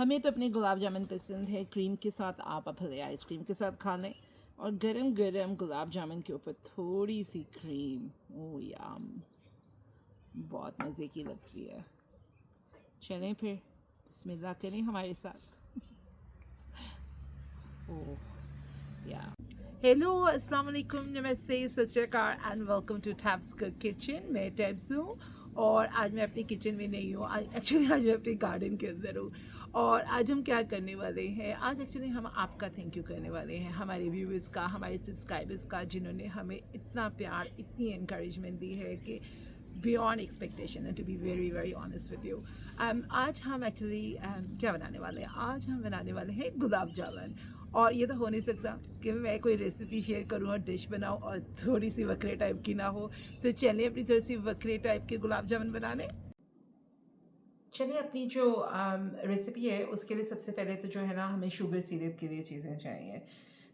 हमें तो अपने गुलाब जामुन पसंद है क्रीम के साथ, आप भले आइसक्रीम के साथ खा लें। और गरम गरम गुलाब जामुन के ऊपर थोड़ी सी क्रीम, ओ याम, बहुत मज़े की लगती है। चलें फिर बिस्मिल्लाह करें हमारे साथ। ओह या, हेलो, अस्सलाम वालेकुम, नमस्ते, सत श्री अकाल and welcome to Tabs kitchen. मैं टैब्स हूँ और आज मैं अपनी किचन में नहीं हूँ, एक्चुअली आज मैं अपने गार्डन के अंदर हूँ। और आज हम क्या करने वाले हैं, आज एक्चुअली हम आपका थैंक यू करने वाले हैं, हमारे व्यूअर्स का, हमारे सब्सक्राइबर्स का, जिन्होंने हमें इतना प्यार, इतनी इंकरेजमेंट दी है कि beyond expectation, and to be very very honest with you. आज हम एक्चुअली क्या बनाने वाले हैं, आज हम बनाने वाले हैं गुलाब जामुन। और ये तो हो नहीं सकता कि मैं कोई रेसिपी शेयर करूँ और डिश बनाऊँ और थोड़ी सी वक्रे टाइप की ना हो। तो चलिए अपनी थोड़ी सी वक्रे टाइप के गुलाब जामुन बनाने। चलिए, अपनी जो रेसिपी है उसके लिए सबसे पहले तो जो है ना, हमें शुगर सिरप के लिए चीज़ें चाहिए।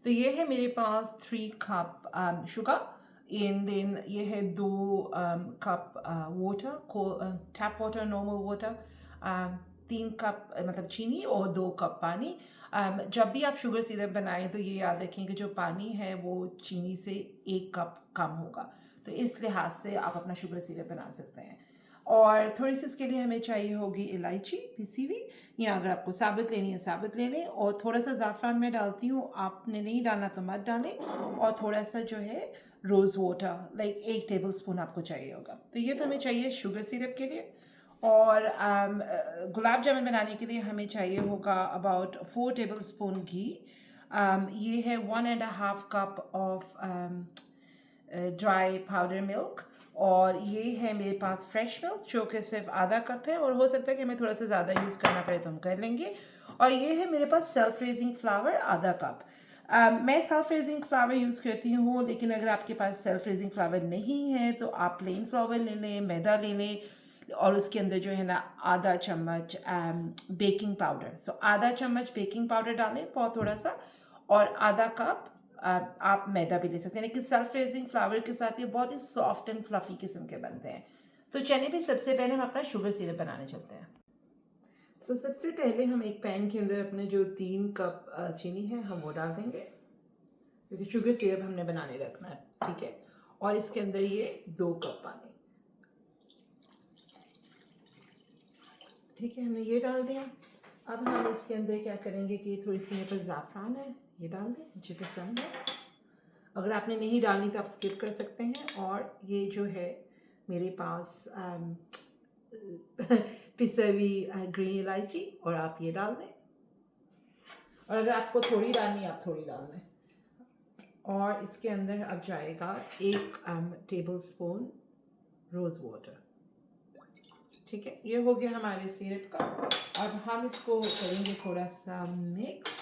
तो ये है मेरे पास 3 कप शुगर, एंड देन ये है 2 कप वाटर को, tap water, normal water, 3 cup मतलब चीनी और 2 कप पानी। जब भी आप शुगर सिरप बनाएं तो ये याद रखें कि जो पानी है वो चीनी से 1 कप कम होगा। तो इस लिहाज से आप अपना शुगर सिरप बना सकते हैं। और थोड़ी सी इसके लिए हमें चाहिए होगी इलायची पिसी हुई, या अगर आपको साबुत लेनी है साबुत ले लें। और थोड़ा सा ज़ाफ़रान मैं डालती हूँ, आपने नहीं डालना तो मत डालें। और थोड़ा सा जो है rose water, like 1 tablespoon आपको चाहिए होगा। तो ये तो हमें चाहिए शुगर सिरप के लिए। और गुलाब जामुन बनाने के लिए हमें चाहिए होगा अबाउट 4 टेबल स्पून घी। ये है 1.5 cup of dry powder milk. और ये है मेरे पास फ्रेश मिल्क जो कि सिर्फ आधा कप है, और हो सकता है कि हमें थोड़ा सा ज़्यादा यूज़ करना पड़े तो हम कर लेंगे। और ये है मेरे पास सेल्फ रेजिंग फ्लावर आधा कप। मैं सेल्फ रेजिंग फ्लावर यूज़ करती हूँ, लेकिन अगर आपके पास सेल्फ रेजिंग फ्लावर नहीं है तो आप प्लेन फ्लावर ले लें, मैदा ले लें, और उसके अंदर जो है ना आधा चम्मच बेकिंग पाउडर। सो आधा चम्मच बेकिंग पाउडर डालें, बहुत थोड़ा सा, और आधा कप आप मैदा भी ले सकते हैं। लेकिन सेल्फ रेजिंग फ्लावर के साथ ये बहुत ही सॉफ्ट एंड फ्लफी किस्म के बनते हैं। तो चलिए भी सबसे पहले हम अपना शुगर सिरप बनाने चलते हैं। सो सबसे पहले हम एक पैन के अंदर अपने जो 3 कप चीनी है हम वो डाल देंगे, क्योंकि शुगर सिरप हमने बनाने रखना है, ठीक है। और इसके अंदर ये 2 कप पानी, ठीक है, हमने ये डाल दिया। अब हम इसके अंदर क्या करेंगे कि थोड़ी सी मेरे पास ज़ाफ़रान है, ये डाल दें, मुझे पसंद है। अगर आपने नहीं डालनी तो आप स्किप कर सकते हैं। और ये जो है मेरे पास पिसी हुई ग्रीन इलायची, और आप ये डाल दें। और अगर आपको थोड़ी डालनी है आप थोड़ी डाल दें। और इसके अंदर अब जाएगा 1 टेबल स्पून रोज़ वाटर, ठीक है। ये हो गया हमारे सिरप का। अब हम इसको करेंगे थोड़ा सा मिक्स,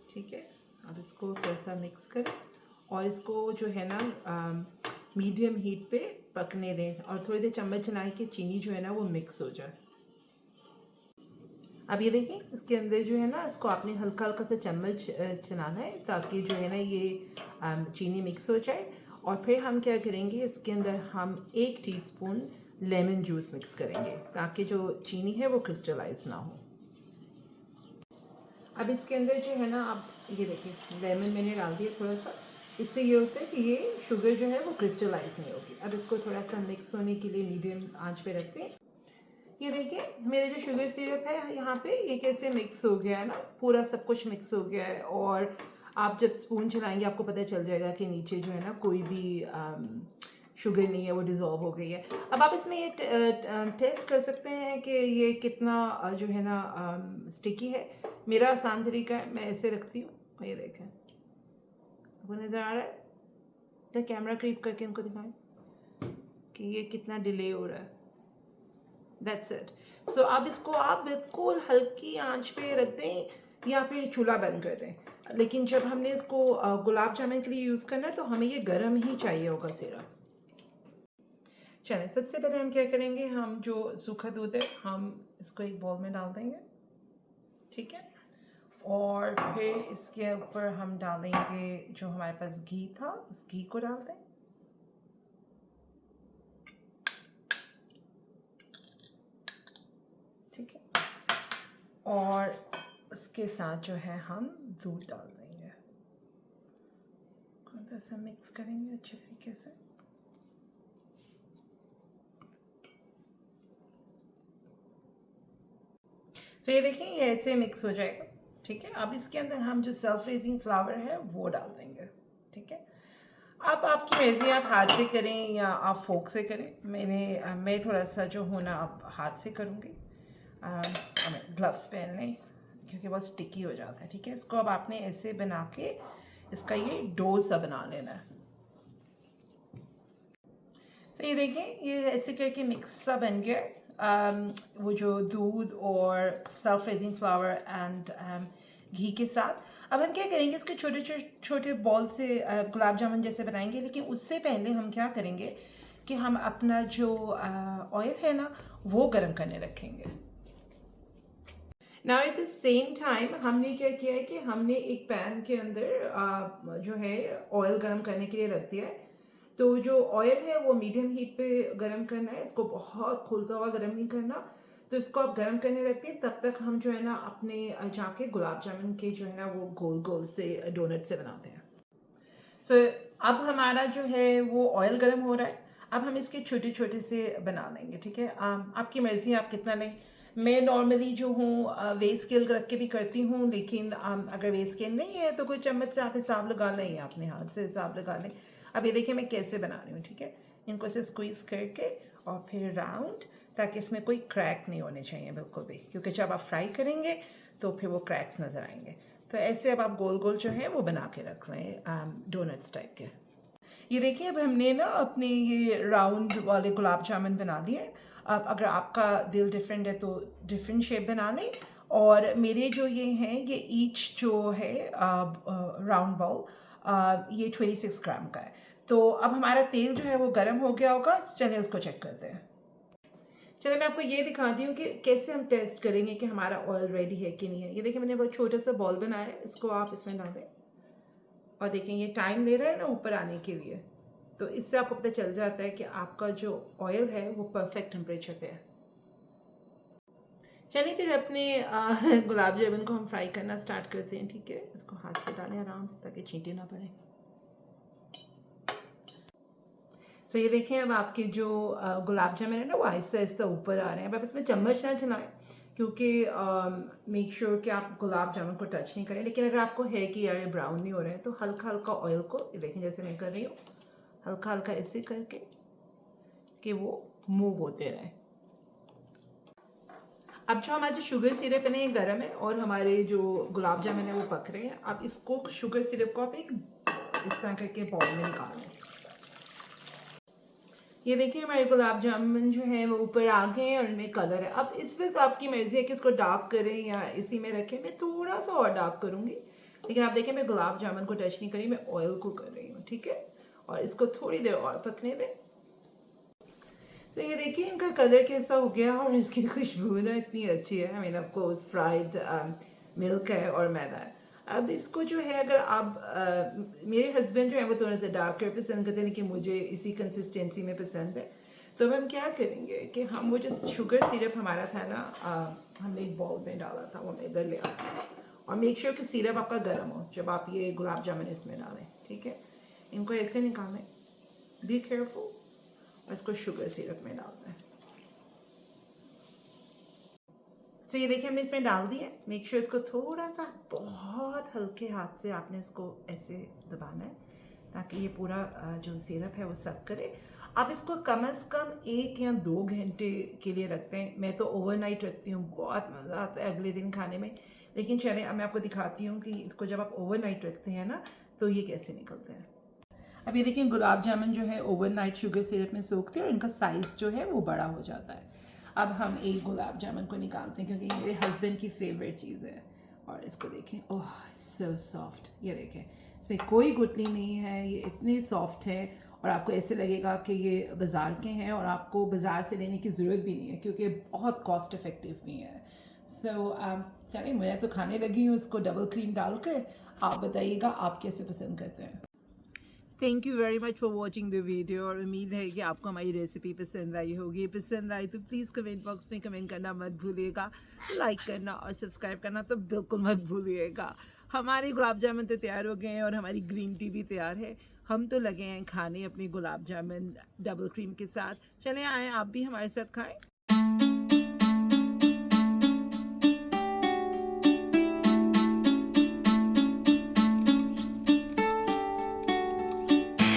ठीक है। अब इसको थोड़ा सा मिक्स करें और इसको जो है ना मीडियम हीट पे पकने दें, और थोड़ी देर चम्मच चलाएं कि चीनी जो है ना वो मिक्स हो जाए। अब ये देखिए, इसके अंदर जो है ना इसको आपने हल्का हल्का सा चम्मच चलाना है ताकि जो है ना ये चीनी मिक्स हो जाए। और फिर हम क्या करेंगे, इसके अंदर हम 1 टीस्पून लेमन जूस मिक्स करेंगे ताकि जो चीनी है वो क्रिस्टलाइज ना हो। अब इसके अंदर जो है ना, आप ये देखिए लेमन मैंने डाल दिया थोड़ा सा। इससे ये होता है कि ये शुगर जो है वो क्रिस्टलाइज नहीं होगी। अब इसको थोड़ा सा मिक्स होने के लिए मीडियम आंच पे रखते हैं। ये देखिए मेरे जो शुगर सिरप है यहाँ पे ये कैसे मिक्स हो गया है ना, पूरा सब कुछ मिक्स हो गया है। और आप जब स्पून चलाएंगे आपको पता चल जाएगा कि नीचे जो है ना कोई भी शुगर नहीं है, वो डिज़ोल्व हो गई है। अब आप इसमें ये टेस्ट कर सकते हैं कि ये कितना जो है ना स्टिकी है। मेरा आसान तरीका है, मैं ऐसे रखती हूँ, ये देखें, आपको नज़र आ रहा है? तो कैमरा क्रीप करके इनको दिखाएं कि ये कितना डिले हो रहा है। That's it. सो अब इसको आप बिल्कुल हल्की आंच पे रख दें या फिर चूल्हा बंद कर दें। लेकिन जब हमने इसको गुलाब जामुन के लिए यूज़ करना है तो हमें ये गर्म ही चाहिए होगा सिरप। चलें, सबसे पहले हम क्या करेंगे, हम जो सूखा दूध है हम इसको एक बाउल में डाल देंगे, ठीक है। और फिर इसके ऊपर हम डालेंगे जो हमारे पास घी था, उस घी को डाल दें। और उसके साथ जो है हम दूध डाल देंगे, थोड़ा सा मिक्स करेंगे अच्छे तरीके से। तो ये देखिए ये ऐसे मिक्स हो जाएगा, ठीक है। अब इसके अंदर हम जो सेल्फ रेजिंग फ्लावर है वो डाल देंगे, ठीक है। अब आपकी मर्ज़ी, आप हाथ से करें या आप फोक से करें। मैं थोड़ा सा जो हूँ ना अब हाथ से करूँगी। हमें ग्लव्स पहन लें क्योंकि बहुत स्टिकी हो जाता है, ठीक है। इसको अब आपने ऐसे बना के इसका ये डो सा बना लेना है। तो ये देखें ये ऐसे करके मिक्स सा बन गया। वो जो दूध और सेल्फ रेजिंग फ्लावर एंड घी के साथ अब हम क्या करेंगे, इसके छोटे छोटे बॉल से गुलाब जामुन जैसे बनाएंगे। लेकिन उससे पहले हम क्या करेंगे कि हम अपना जो ऑयल है ना वो गर्म करने रखेंगे। Now at the same time हमने क्या किया है कि हमने एक पैन के अंदर जो है ऑयल गर्म करने के लिए रख दिया है। तो जो ऑयल है वो मीडियम हीट पे गर्म करना है, इसको बहुत खुलता हुआ गर्म नहीं करना। तो इसको आप गर्म करने रखते हैं, तब तक हम जो है ना अपने जाके गुलाब जामुन के जो है ना वो गोल गोल से डोनट से बनाते हैं। सो अब हमारा जो है वो ऑयल गर्म हो रहा है। अब हम इसके छोटे छोटे से बना लेंगे, ठीक है। आपकी मर्ज़ी आप कितना लें। मैं नॉर्मली जो हूँ वेट स्केल रख के भी करती हूँ, लेकिन अगर वेट स्केल नहीं है तो कोई चम्मच से आप हिसाब लगा लें या अपने हाथ से हिसाब लगा लें। अब ये देखिए मैं कैसे बना रही हूँ, ठीक है। इनको ऐसे स्क्वीज़ करके और फिर राउंड, ताकि इसमें कोई क्रैक नहीं होने चाहिए बिल्कुल भी, क्योंकि जब आप फ्राई करेंगे तो फिर वो क्रैक्स नज़र आएंगे। तो ऐसे अब आप गोल गोल जो है वो बना के रख लें डोनट्स टाइप के। ये देखिए अब हमने ना अपने ये राउंड वाले गुलाब जामुन बना लिए। अब अगर आपका दिल डिफरेंट है तो डिफरेंट शेप बना लें। और मेरे जो ये हैं ये ईच जो है राउंड बॉल ये 26 ग्राम का है। तो अब हमारा तेल जो है वो गर्म हो गया होगा, चलिए उसको चेक करते हैं। चलिए मैं आपको ये दिखाती हूँ कि कैसे हम टेस्ट करेंगे कि हमारा ऑयल रेडी है कि नहीं है। ये देखिए मैंने बहुत छोटा सा बॉल बनाया है, इसको आप इसमें डालें और देखें ये टाइम ले रहा है ना ऊपर आने के लिए। तो इससे आपको पता चल जाता है कि आपका जो ऑयल है वो परफेक्ट टेम्परेचर पे है। चलिए फिर अपने गुलाब जामुन को हम फ्राई करना स्टार्ट करते हैं, ठीक है। इसको हाथ से डालें आराम से ताकि छींटे ना पड़े। तो ये देखें अब आपके जो गुलाब जामुन है ना वो आहिस्ता आहिस्ता ऊपर आ रहे हैं। अब आप इसमें चम्मच ना चलाएं, क्योंकि मेक श्योर कि आप गुलाब जामुन को टच नहीं करें। लेकिन अगर आपको है कि यार ये ब्राउन नहीं हो रहे हैं तो हल्का हल्का ऑयल को, ये देखें जैसे मैं कर रही हूँ, हल्का हल्का ऐसे करके कि वो मूव होते रहे। अब जो हमारा जो शुगर सिरप है ना ये गर्म है और हमारे जो गुलाब जामुन है वो पक रहे हैं। अब इसको शुगर सिरप को आप एक इस तरह करके बॉल में निकाल लें। ये देखिए हमारे गुलाब जामुन जो है वो ऊपर आ गए हैं और इनमें कलर है। अब इस वक्त आपकी मर्जी है कि इसको डार्क करें या इसी में रखें। मैं थोड़ा सा और डार्क करूँगी, लेकिन आप देखिए मैं गुलाब जामुन को टच नहीं करी, मैं ऑयल को कर रही हूँ, ठीक है। और इसको थोड़ी देर और पकने दें। तो ये देखिए इनका कलर कैसा हो गया और इसकी खुशबू ना इतनी अच्छी है। I mean of fried milk है और मैदा है। अब इसको जो है अगर आप मेरे हस्बैंड जो है वो थोड़ा सा डार्कर पसंद करते हैं, लेकिन मुझे इसी कंसिस्टेंसी में पसंद है। तो अब हम क्या करेंगे कि हम वो जो शुगर सिरप हमारा था ना हमने एक बाउल में डाला था, वो मैं इधर ले आती हूँ। और मेक श्योर कि सिरप आपका गर्म हो जब आप ये गुलाब जामुन इसमें डालें, ठीक है। इनको ऐसे निकालें, बी केयरफुल, और इसको शुगर सिरप में डालना है। तो ये देखिए हमने इसमें डाल दिया। मेक श्योर इसको थोड़ा सा बहुत हल्के हाथ से आपने इसको ऐसे दबाना है ताकि ये पूरा जो सिरप है वो सक करे। आप इसको कम से कम 1 या 2 घंटे के लिए रखते हैं। मैं तो ओवरनाइट रखती हूँ, बहुत मज़ा आता है अगले दिन खाने में। लेकिन चलें अब मैं आपको दिखाती हूँ कि इसको जब आप ओवरनाइट रखते हैं ना तो ये कैसे निकलते हैं। अब ये देखिए गुलाब जामुन जो है ओवरनाइट शुगर सिरप में सोखते हैं और इनका साइज़ जो है वो बड़ा हो जाता है। अब हम एक गुलाब जामुन को निकालते हैं क्योंकि मेरे हस्बैंड की फेवरेट चीज़ है। और इसको देखें, ओह सो सॉफ्ट। ये देखें इसमें कोई गुठली नहीं है, ये इतने सॉफ्ट है और आपको ऐसे लगेगा कि ये बाज़ार के हैं और आपको बाज़ार से लेने की ज़रूरत भी नहीं है क्योंकि बहुत कॉस्ट इफ़ेक्टिव भी है। सो चलिए मैं तो खाने लगी हूँ इसको डबल क्रीम डाल कर। आप बताइएगा आप कैसे पसंद करते हैं। Thank you very much for watching the video और उम्मीद है कि आपको हमारी रेसिपी पसंद आई होगी। पसंद आई तो प्लीज़ कमेंट बॉक्स में कमेंट करना मत भूलिएगा, लाइक करना और सब्सक्राइब करना तो बिल्कुल मत भूलिएगा। हमारे गुलाब जामुन तो तैयार हो गए हैं और हमारी ग्रीन टी भी तैयार है। हम तो लगे हैं खाने अपने गुलाब जामुन डबल क्रीम के साथ। चलें आएँ आप भी हमारे साथ खाएं।